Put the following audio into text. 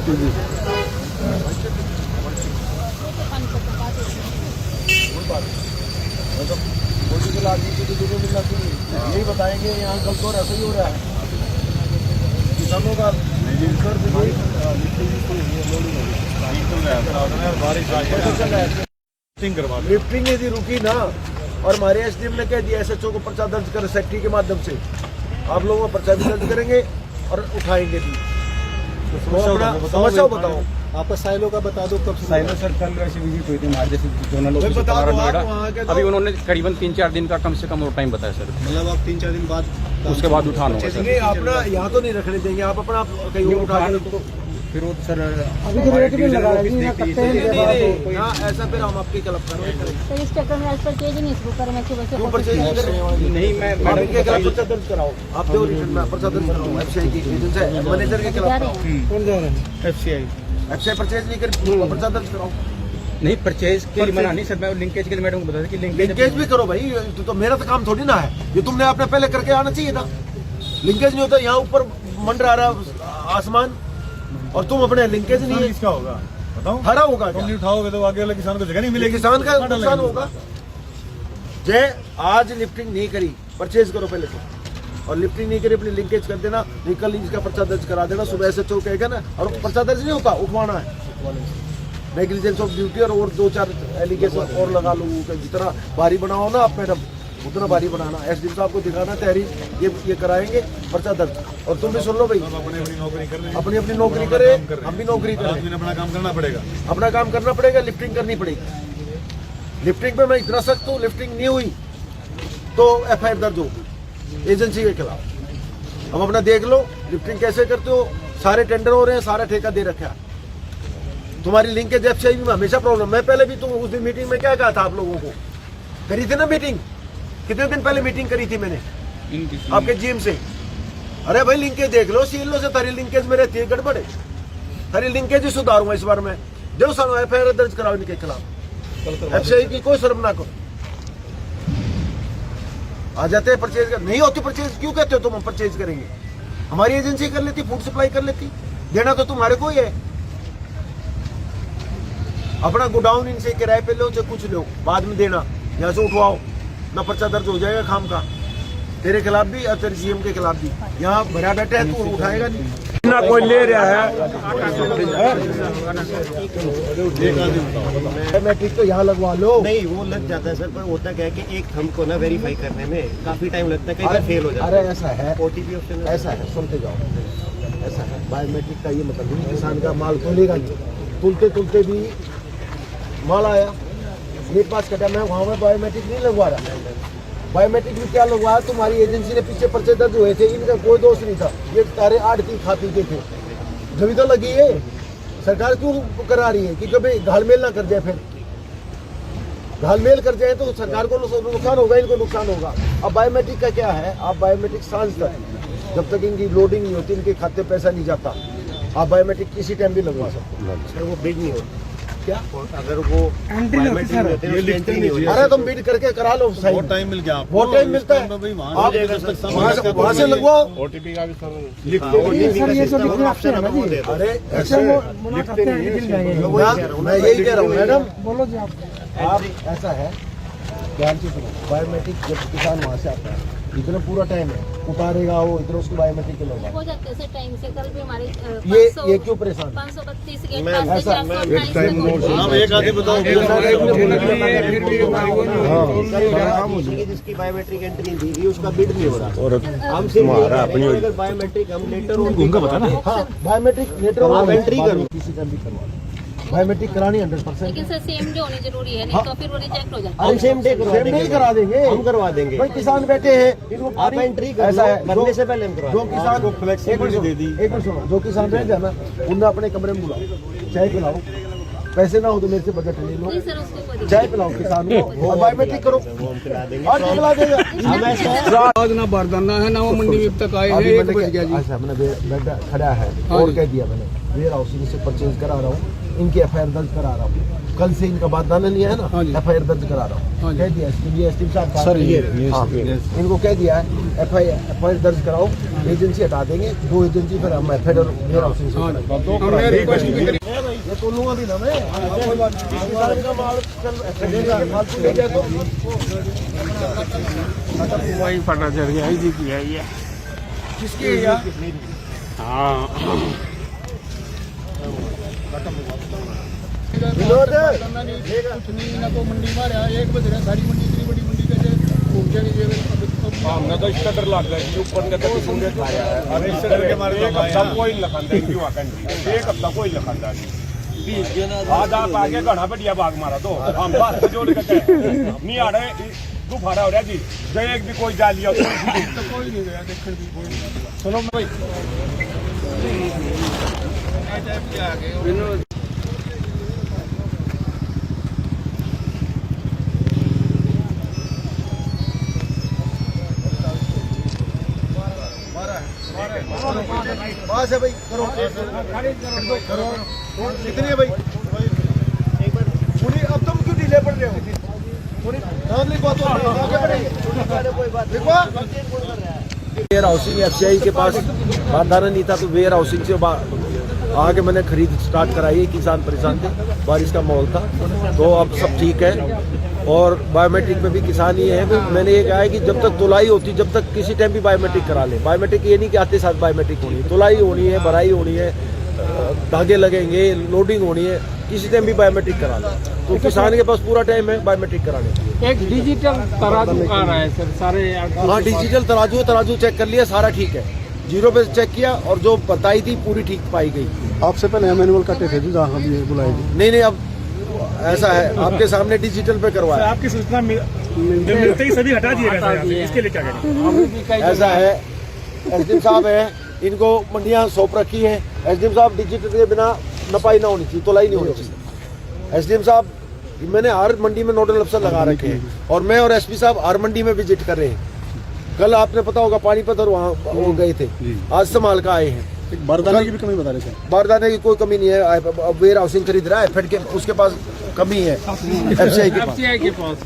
यही बताएंगे यहाँ कल तो ऐसा ही हो रहा है किसानों का लिफ्टिंग यदि रुकी ना और हमारे एसडीएम ने कह दिया एसएचओ को पर्चा दर्ज कर सेक्रेटरी के माध्यम से आप लोगों का पर्चा भी दर्ज करेंगे और उठाएंगे भी। समस्या बताओ आपका साइलो का बता दो कब साइलो सर कल वैसे विजिट हुई थी हमारे जैसे जोनल ऑफिस नोएडा। अभी उन्होंने करीबन 3-4 दिन का कम से कम और टाइम बताया सर। मतलब आप 3-4 दिन बाद उसके बाद उठाना होगा सर। आप ना यहाँ तो नहीं रखने देंगे आप अपना कहीं और उठा के फिर वो सर अभी तो रेट भी लगा रहे हैं करते हैं ना ऐसा फिर हम आपकी क्लब कार्रवाई करेंगे। तो इस चक्कर में आज परचेज नहीं शुरू कर मैं सुबह क्यों परचेज नहीं करें? नहीं मैं आप इनके खिलाफ पर्चा दर्ज कराओ आप दो रिटर्न में पर्चा दर्ज कराओ एफसीआई की एजेंसी मैनेजर के खिलाफ कौन जा रहा है एफसीआई परचेज नहीं कर पर्चा दर्ज कराओ। नहीं परचेज के लिए मना नहीं सर मैं लिंकेज के लिए मैडम को बता कि लिंकेज भी करो भाई तो मेरा तो काम थोड़ी ना है ये तुमने आपने पहले करके आना चाहिए था। लिंकेज नहीं होता यहाँ ऊपर मंडरा रहा आसमान और तुम अपने लिंकेज नहीं है। किसका होगा बताओ? खड़ा होगा तुम नहीं उठाओगे तो आगे वाले किसान को जगह नहीं मिलेगी। किसान का नुकसान होगा। जय आज लिफ्टिंग नहीं करी परचेज करो पहले तो और लिफ्टिंग नहीं करी अपनी लिंकेज कर देना निकल इसका पर्चा दर्ज करा देना सुबह से चौक कहेगा ना और पर्चा दर्ज नहीं होगा उठवाना है नेग्लिजेंस ऑफ ड्यूटी और 2-4 एलिगेशन और लगा लो जितना भारी बनाओ ना आप मैडम उतना भारी बनाना एसडीएम साहब को दिखाना तहरीर ये कराएंगे पर्चा दर्ज और तुम भी सुन लो भाई अपनी अपनी नौकरी करे हम भी नौकरी करें अपना काम करना पड़ेगा अपना काम करना पड़ेगा लिफ्टिंग करनी पड़ेगी। लिफ्टिंग पे मैं इतना सख्त हूँ लिफ्टिंग नहीं हुई तो एफआईआर दर्ज होगी एजेंसी के खिलाफ। अब अपना देख लो लिफ्टिंग कैसे करते हो सारे टेंडर हो रहे हैं सारा ठेका दे रखा है तुम्हारी लिंकेज एफसीआई में हमेशा प्रॉब्लम। मैं पहले भी तुम उस दिन मीटिंग में क्या कहा था आप लोगों को करी थी ना मीटिंग कितने दिन पहले मीटिंग करी थी मैंने आपके जीएम से। अरे भाई लिंकेज देख लो सीएलओ से तारी लिंकेज में रहती है गड़बड़े तारी लिंकेज ही सुधारूंगा इस बार मैं जो एफआईआर दर्ज कराओ इनके खिलाफ एफसीआई की कोई शर्म ना करो। आ जाते हैं परचेज कर नहीं होती परचेज क्यों कहते हो तुम हम परचेज करेंगे हमारी एजेंसी कर लेती फूड सप्लाई कर लेती देना तो तुम्हारे को ही है। अपना गोडाउन इनसे किराए पे लो चाहे कुछ लो बाद में देना यहाँ से उठवाओ ना पर्चा दर्ज हो जाएगा खाम का तेरे खिलाफ भी और तेरे जीएम के खिलाफ भी। यहाँ भरा बैठा है तो उठाएगा नहीं ना कोई ले रहा है मैट्रिक तो यहाँ लगवा लो। नहीं वो लग जाता है सर पर होता क्या है कि एक थंब को ना वेरीफाई करने में काफी टाइम लगता है कई बार फेल हो जाता है। अरे ऐसा है ओटीपी ऑप्शन ऐसा है सुनते जाओ ऐसा है बायोमेट्रिक का ये मतलब नहीं किसान का माल खुलेगा नहीं तुलते तुलते भी माल आया नीट पास कटा मैं वहाँ में बायोमेट्रिक नहीं लगवा रहा बायोमेट्रिक में क्या लगवाया तुम्हारी एजेंसी ने पीछे पर्चे दर्ज हुए थे इनका कोई दोष नहीं था ये सारे आड़ती खा पी के थे जब तो लगी है सरकार क्यों करा रही है कि कभी घालमेल ना कर जाए फिर घालमेल कर जाए तो सरकार को नुकसान होगा इनको नुकसान होगा। अब बायोमेट्रिक का क्या है आप बायोमेट्रिक सांझ तक जब तक इनकी लोडिंग नहीं होती इनके खाते पैसा नहीं जाता आप बायोमेट्रिक किसी टाइम भी लगवा सकते हो। सर वो बिड नहीं होता क्या अगर वो अरे तुम बिड करके करा लो सही बहुत टाइम मिल गया बहुत टाइम मिलता है आप वहाँ से लगवाओ ओटीपी का भी सर ये तो लिखना ऑप्शन है ना जी। अरे ऐसे मैं यही कह रहा हूँ मैडम बोलो जी आप ऐसा है ध्यान से सुनो बायोमेट्रिक जब किसान वहाँ से आता है इतना पूरा टाइम है उतारेगा वो इतना उसको बायोमेट्रिक के लोग हो जाते हैं टाइम से कल भी हमारे ये क्यों परेशान 532 एक आदमी बताओ जिसकी बायोमेट्रिक एंट्री दी गई उसका बिड नहीं हो रहा हम सिर्फ बायोमेट्रिक हम लेटर बताना बायोमेट्रिक लेटर एंट्री करो किसी का भी करवा बायोमेट्रिक करानी 100%। लेकिन सर सेम डे होनी जरूरी है नहीं तो फिर वो रिजेक्ट हो जाता है। हम सेम डे करा देंगे हम करवा देंगे भाई किसान बैठे हैं इनको आप एंट्री कर ऐसा है बनने से पहले हम करवा जो किसान को फ्लेक्सिबिलिटी दे दी एक मिनट सुनो जो किसान रह गया ना उन्हें अपने कमरे में बुलाओ चाय पिलाओ पैसे ना हो तो मेरे से बजट ले लो नहीं सर उसको चाय पिलाओ किसान को और बायोमेट्रिक करो वो हम पिला देंगे और पिला देगा आज ना बारदाना है ना वो मंडी में तक आए हैं 1 बज गया जी। अच्छा मैंने बेड खड़ा है और कह दिया मैंने वेयर हाउसिंग से परचेज करा रहा हूँ इनकी एफआईआर दर्ज करा रहा हूँ कल से इनका बारदाना नहीं है ना एफआईआर दर्ज करा रहा हूँ कह दिया इसके लिए एसडीएम साहब इनको कह दिया है FIR दर्ज कराओ, एजेंसी हटा देंगे, 2 एजेंसी फिर हम FIR और वेयर हाउसिंग से कराएंगे। हमने रिक्वेस्ट भी करी। ये तो लूंगा भी ना मैं, कोई बात नहीं। किसान का माल चल फालतू ले जाए तो वही पता चल गया जी की है ये। किसकी है यार? हाँ विनोद कुछ नहीं ना तो मंडी मारे 1 बज रहा सारी मंडी इतनी बड़ी मंडी कैसे घूम जाएगी ये हमने तो इसका डर लग गया कि ऊपर का तो सुन के खाया है अब इस डर के मारे तो एक हफ्ता कोई लखनदा क्यों आकंडी एक हफ्ता कोई लखनदा नहीं आज आप आगे घड़ा बढ़िया भाग मारा तो हम बात जोड़ के नहीं आ रहे दुफाड़ा हो रहा जी जो एक भी कोई जा लिया तो कोई नहीं गया देखने भी कोई नहीं। चलो भाई बस है भाई, करो कितनी है भाई? पूरी अब तुम क्यों ढीले पड़ रहे हो? पूरी नाम लिखवा तो आगे बढ़ेंगे। लिखवा वेयर हाउसिंग FCI के पास बारदाना नहीं था तो वेयर हाउसिंग से आगे मैंने खरीद स्टार्ट कराई है। किसान परेशान थे, बारिश का माहौल था, तो अब सब ठीक है। और बायोमेट्रिक में भी किसान ही है। मैंने ये कहा है कि जब तक तुलाई होती, जब तक किसी टाइम भी बायोमेट्रिक करा ले। बायोमेट्रिक ये नहीं कि आते साथ बायोमेट्रिक होनी है, तुलाई होनी है, भराई होनी है, धागे लगेंगे, लोडिंग होनी है, किसी टाइम भी बायोमेट्रिक करा ले। तो किसान के पास पूरा टाइम है बायोमेट्रिक कराने के लिए। एक डिजिटल तराजू आ रहा है सर सारे। हाँ, डिजिटल तराजू चेक कर लिया, सारा ठीक है। 0 पे चेक किया और जो बताई थी पूरी ठीक पाई गई। आपसे पहले मैनुअल कटे थे जी, जहाँ हम ये बुलाए थे। नहीं, अब ऐसा है, आपके सामने डिजिटल पे करवाया। आपकी सूचना मिलते ही सभी हटा दिए गए, इसके लिए क्या करें? ऐसा है, SDM साहब है, इनको मंडियां सौंप रखी है। SDM साहब डिजिटल के बिना नपाई ना होनी चाहिए, तुलाई नहीं होनी चाहिए। SDM साहब, मैंने हर मंडी में नोडल अफसर लगा रखे हैं और मैं और SP साहब हर मंडी में विजिट कर रहे हैं। कल आपने पता होगा पानीपत और वहाँ वो गए थे, आज संभाल का आए हैं। बारदाने की भी कमी बता रहे थे। बारदाने की कोई कमी नहीं है, वेयर हाउसिंग खरीद रहा है, FIR के उसके पास कमी है, FCI के पास।